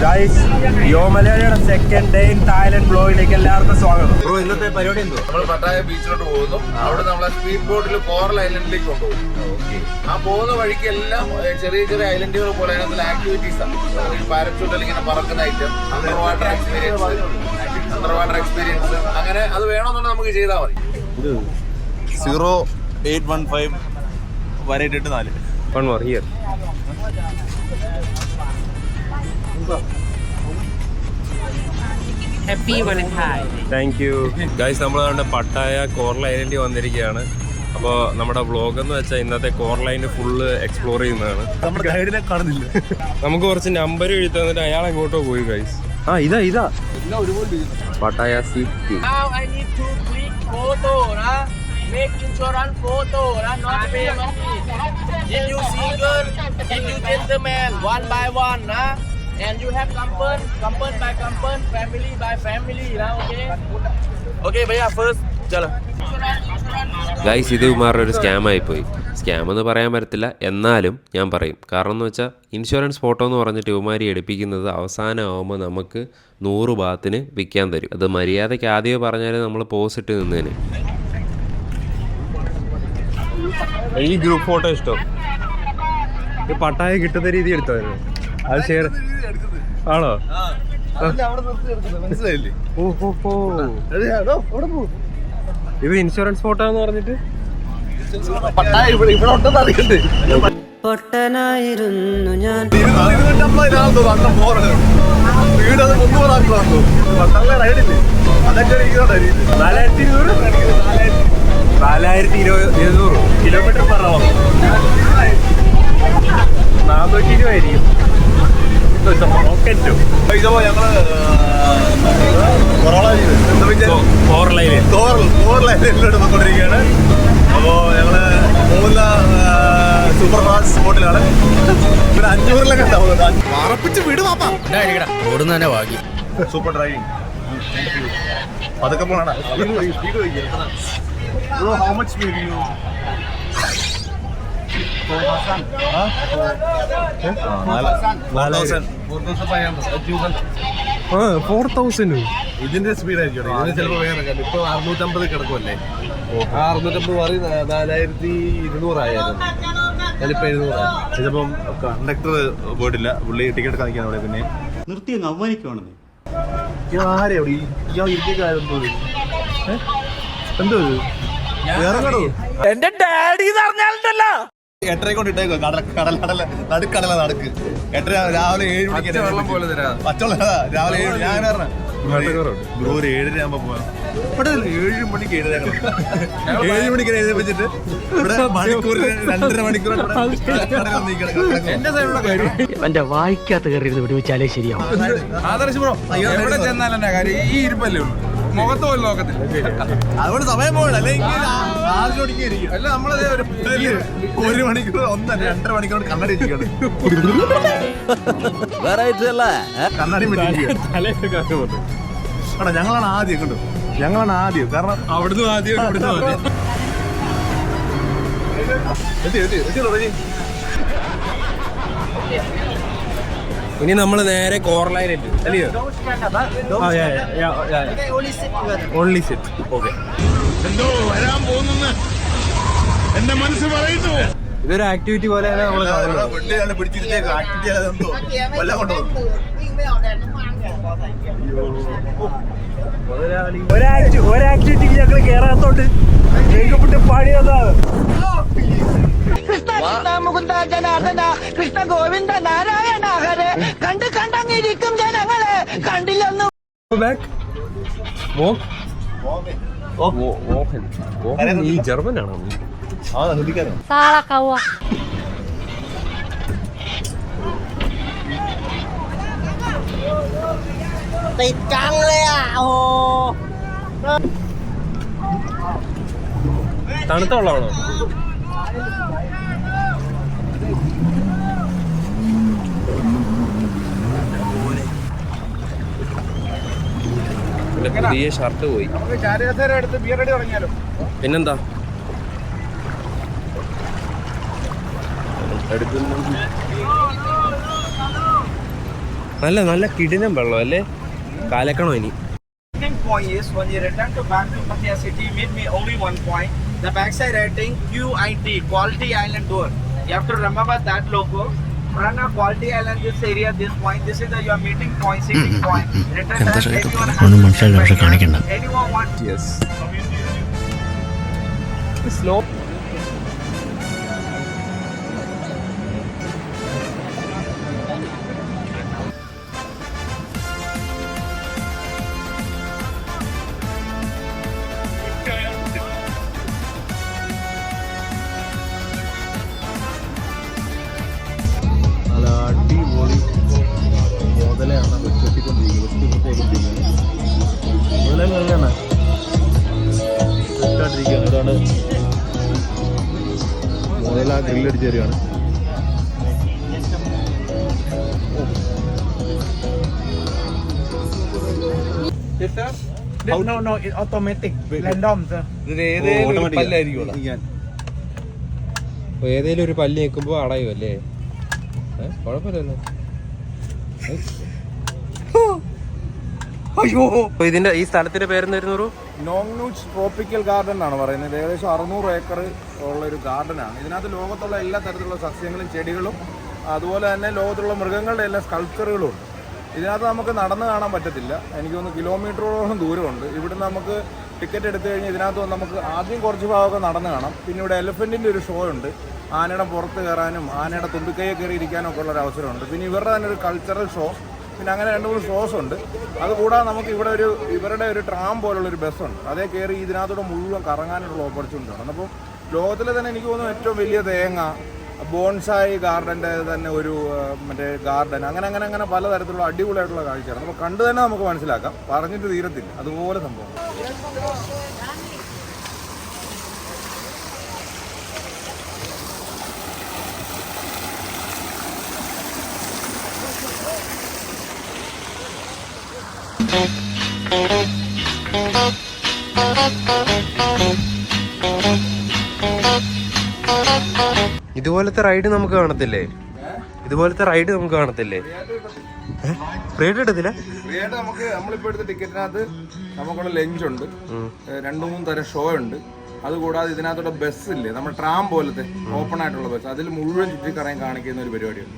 Guys, യോമലയുടെ second day in Thailand ബ്ലോഗിലേക്ക് എല്ലാവർക്കും സ്വാഗതം. ബ്രോ, ഇന്നത്തെ പരിപാടി എന്തോ? നമ്മൾ പട്ടായ ബീച്ചിലോട്ട് പോകുന്നു. അവിടെ നമ്മളെ സ്പീഡ് ബോട്ടിൽ കോറൽ ഐലൻഡിലേക്ക് കൊണ്ടുപോകും. ആ പോകുന്ന വഴിക്ക് എല്ലാം ചെറിയ ചെറിയ ഐലൻഡുകൾ പോലെ അതിനകത്തുള്ള ആക്ടിവിറ്റീസ് ആണ്. പാരച്യൂട്ടിൽ ഇങ്ങനെ പറക്കുന്ന ഐറ്റം, അണ്ടർ വാട്ടർ എക്സ്പീരിയൻസ്, അങ്ങനെ അത് വേണമെന്നുണ്ടെങ്കിൽ നമുക്ക് ചെയ്താൽ മതി. 0815 184 One more here. Happy Valentine. Thank you guys. നമ്മൾ പട്ടായ കോറൽ ഐലൻഡിൽ വന്നിരിക്കുകയാണ്. അപ്പോൾ നമ്മുടെ വ്ളോഗ് എന്ന് വെച്ചാൽ ഇന്നത്തെ കോറൽ ഐലൻഡ് ഫുള്ള് എക്സ്പ്ലോർ ചെയ്യുന്നതാണ്. നമ്മുടെ ഗൈഡിനെ കാണുന്നില്ല. നമുക്ക് കുറച്ച് നമ്പർ എഴുതി തന്നിട്ട് അയാൾ എങ്ങോട്ടോ പോയി ഗൈസ്. ഇതാ Pattaya sea. Now I need to click photo, nah. Make insurance photo, nah. Not pay money. If you single, if you gentleman, one by one, nah. And you have company by company, family by family, nah. Okay, भैया first, चलो. Guys, ഇത് ഇവന്മാരുടെ ഒരു scam ആയിപ്പോയി. Scam എന്ന് പറയാൻ പറ്റത്തില്ല, എന്നാലും ഞാൻ പറയും. കാരണം എന്ന് വെച്ചാൽ ഇൻഷുറൻസ് ഫോട്ടോ എന്ന് പറഞ്ഞിട്ട് ഇവന്മാരി എടുപ്പിക്കുന്നത് അവസാനമാകുമ്പോൾ നമുക്ക് 100 ബാത്തിന് വിൽക്കാൻ തരും. അത് മര്യാദയ്ക്ക് ആദ്യമേ പറഞ്ഞാൽ നമ്മൾ പോസ് ഇട്ട് നിന്നേന്. ഈ ഗ്രൂപ്പ് ഫോട്ടോ ഇഷ്ടം. ഈ പട്ടായ കിട്ടുന്ന രീതി എടുത്തായിരുന്നു. അത് ഷെയർ ആണോ? മനസ്സിലായില്ലേ? ഇത് ഇൻഷുറൻസ് ഫോട്ടോ എന്ന് പറഞ്ഞിട്ട് പട്ടായ ഇവിടെ ഉണ്ടെന്ന് അറിയണ്ടേ? പൊട്ടനായിരുന്നു ഞാൻ. 250 വീടത് 300 റൈഡില്ലേ? അതൊക്കെ 4200 കിലോമീറ്റർ പെർ അവർ 420 ആയിരിക്കും. റോക്കറ്റോ ഞങ്ങള് കോറലൈനിലോട്ട് പോയിക്കൊണ്ടിരിക്കുകയാണ്. അപ്പോൾ ഞങ്ങള് മൂന്ന് സൂപ്പർ ഫാസ്റ്റ് ബോട്ടിലാണ്. ഇവിടെ 500 മറപ്പിച്ച് വിട് പാപ്പാ. ഓടുന്ന തന്നെ ഭാഗ്യം. Super driving. അതൊക്കെ പോണ ഹൗ മച്ച് സ്പീഡ് യു? 4000. ഇതിന്റെ സ്പീഡ് ആയിരിക്കും. ഇതിന് ചിലപ്പോൾ വേറെ ഇപ്പൊ 650 കിടക്കുമല്ലേ? 650 മാറി 4200 ആയിരുന്നു. ചിലപ്പോൾ 700. ചിലപ്പം കണ്ടക്ടർ പോയിട്ടില്ല. പുള്ളി ടിക്കറ്റ് കാണിക്കാൻ അവിടെ പിന്നെ നിർത്തി അങ്ങ് അവമാനിക്കുവാണെന്ന്. ആരെ എന്തോ വേറെ എന്റെ ഡാഡി പറഞ്ഞാലുണ്ടല്ലോ 8:30 കൊണ്ട് ഇട്ടേക്കോ. നടുക്കടല നടക്ക് 8:30 രാവിലെ 7 മണിക്ക് പച്ചവെള്ളം രാവിലെ 7 ഞാൻ ബ്രോ ഒരു 7:30 ആകുമ്പോ പോവാം. ഇവിടെ 7 മണിക്ക് 7 മണിക്ക് എഴുതിപ്പിച്ചിട്ട് ഇവിടെ മണിക്കൂർ 2.5 മണിക്കൂർ എന്റെ വായിക്കാത്ത കയറി വിടുവിച്ചാലേ ശരിയാവും. ആദർശ് ബ്രോ എവിടെ ചെന്നാലും കാര്യം ഈ ഇരിപ്പല്ലേ ഉള്ളൂ, മുഖത്ത് പോലും നോക്കത്തില്ല. അതുകൊണ്ട് സമയം പോകണം. അല്ലെങ്കിൽ 6 മണിക്ക് ഇരിക്കും. അല്ല നമ്മളത് 1 മണിക്കൂർ 2.5 മണിക്കൂർ കണ്ണടി ഇരിക്കണം. കണ്ണടി ആണോ? ഞങ്ങളാണ് ആദ്യം കണ്ടു. ഞങ്ങളാണ് ആദ്യം. കാരണം അവിടുന്ന് ആദ്യം ഇനി നമ്മൾ നേരെ കോറൽ ഐലൻഡ് അല്ലയോ? Only sit. ഓക്കെ, ഇതൊരു ആക്ടിവിറ്റി പോലെ നമ്മൾ പിടിച്ചിരുന്നേക്കും. ആക്ടിവിറ്റി അതെന്തോ കൊല്ലം കൊണ്ടുപോകും. ഒരാക്ടിവിറ്റിക്ക് ഞങ്ങൾ കേറാത്തോണ്ട് ഞങ്ങൾക്ക് പണിയൊന്നാണ്. കൃഷ്ണ മുകുന്ദ ജനാർദ്ദന കൃഷ്ണ ഗോവിന്ദ നാരായണ ഹരേ. കണ്ടങ്ങിരിക്കും ജനങ്ങളെ കണ്ടില്ലെന്നും. ഈ ജർമ്മനാണോ? തണുത്ത വെള്ളമാണോ? പുതിയ ഷർട്ട് പോയി. പിന്നെന്താ എടുക്കുന്നു? നല്ല കിടിനം വെള്ളം അല്ലേ? കാലക്കണോ ഇനി? Second point is when you return to back to Pattaya city, meet me only one point. The backside writing QIT, Quality Island Tour. You have to remember that logo. Run a Quality Island this area, this point. This is your meeting point, seating point. Return time, anyone wants. Yes. Slow. നല്ല അടിപൊളി മുതലാണ് വെട്ടിക്കൊണ്ടിരിക്കുന്നത്. മുതലേ നല്ലതാണ് വെട്ടാണ്ടിരിക്കുകയാണ്. ഇതാണ് മുതല ഗ്രില്ലടിച്ച് തരികയാണ്. No, it's automatic. Random, sir. ഏതേലും ഒരു പല്ല് നിൽക്കുമ്പോ അടയും അല്ലേ? കുഴപ്പമില്ലല്ലോ. ഇതിന്റെ ഈ സ്ഥലത്തിന്റെ പേരെന്തായിരുന്നു? നോങ്നൂച്ച് ട്രോപ്പിക്കൽ ഗാർഡൻ എന്നാണ് പറയുന്നത്. ഏകദേശം 600 ഏക്കർ ഉള്ള ഒരു ഗാർഡനാണ്. ഇതിനകത്ത് ലോകത്തുള്ള എല്ലാ തരത്തിലുള്ള സസ്യങ്ങളും ചെടികളും അതുപോലെ തന്നെ ലോകത്തുള്ള മൃഗങ്ങളുടെ എല്ലാ സ്കൾപ്ചറുകളും ഉണ്ട്. ഇതിനകത്ത് നമുക്ക് നടന്ന് കാണാൻ പറ്റത്തില്ല. എനിക്ക് തോന്നുന്നു കിലോമീറ്ററോളം ദൂരമുണ്ട്. ഇവിടുന്ന് നമുക്ക് ടിക്കറ്റ് എടുത്തു കഴിഞ്ഞാൽ ഇതിനകത്ത് നമുക്ക് ആദ്യം കുറച്ച് ഭാഗമൊക്കെ നടന്ന് കാണാം. പിന്നെ ഇവിടെ എലിഫൻറ്റിൻ്റെ ഒരു ഷോ ഉണ്ട്. ആനയുടെ പുറത്ത് കയറാനും ആനയുടെ തുമ്പിക്കൈയെ കയറി ഇരിക്കാനും ഒക്കെ ഉള്ളൊരു അവസരമുണ്ട്. പിന്നെ ഇവരുടെ തന്നെ ഒരു കൾച്ചറൽ ഷോ, പിന്നെ അങ്ങനെ 2-3 ഷോസ് ഉണ്ട്. അതുകൂടാതെ നമുക്ക് ഇവിടെ ഇവരുടെ ഒരു ട്രാം പോലുള്ളൊരു ബസ്സുണ്ട്. അതേ കയറി ഇതിനകത്തൂടെ മുഴുവൻ കറങ്ങാനുള്ള ഓപ്പർച്യൂണിറ്റി ആണ്. അപ്പോൾ ലോകത്തിലെ തന്നെ എനിക്ക് തോന്നുന്നു ഏറ്റവും വലിയ തേങ്ങ ബോൺസായി ഗാർഡൻ്റെ തന്നെ ഒരു മറ്റേ ഗാർഡൻ, അങ്ങനെ പലതരത്തിലുള്ള അടിപൊളിയായിട്ടുള്ള കാഴ്ചയാണ്. അപ്പോൾ കണ്ടു തന്നെ നമുക്ക് മനസ്സിലാക്കാം, പറഞ്ഞിട്ട് തീരത്തില്ല അതുപോലെ സംഭവം. ഇതുപോലത്തെ റൈഡ് നമുക്ക് കാണത്തില്ലേ? റൈഡ് എടുത്തില്ല. നമ്മളിപ്പോൾ എടുത്ത ടിക്കറ്റിനകത്ത് നമുക്കുള്ള ലഞ്ചുണ്ട്, 2-3 തരം ഷോ ഉണ്ട്. അതുകൂടാതെ ഇതിനകത്തോടെ ബസ്സില്ലേ, നമ്മുടെ ട്രാം പോലത്തെ ഓപ്പൺ ആയിട്ടുള്ള ബസ്, അതിൽ മുഴുവൻ ചുറ്റിക്കറങ്ങി കാണിക്കുന്ന ഒരു പരിപാടിയുണ്ട്.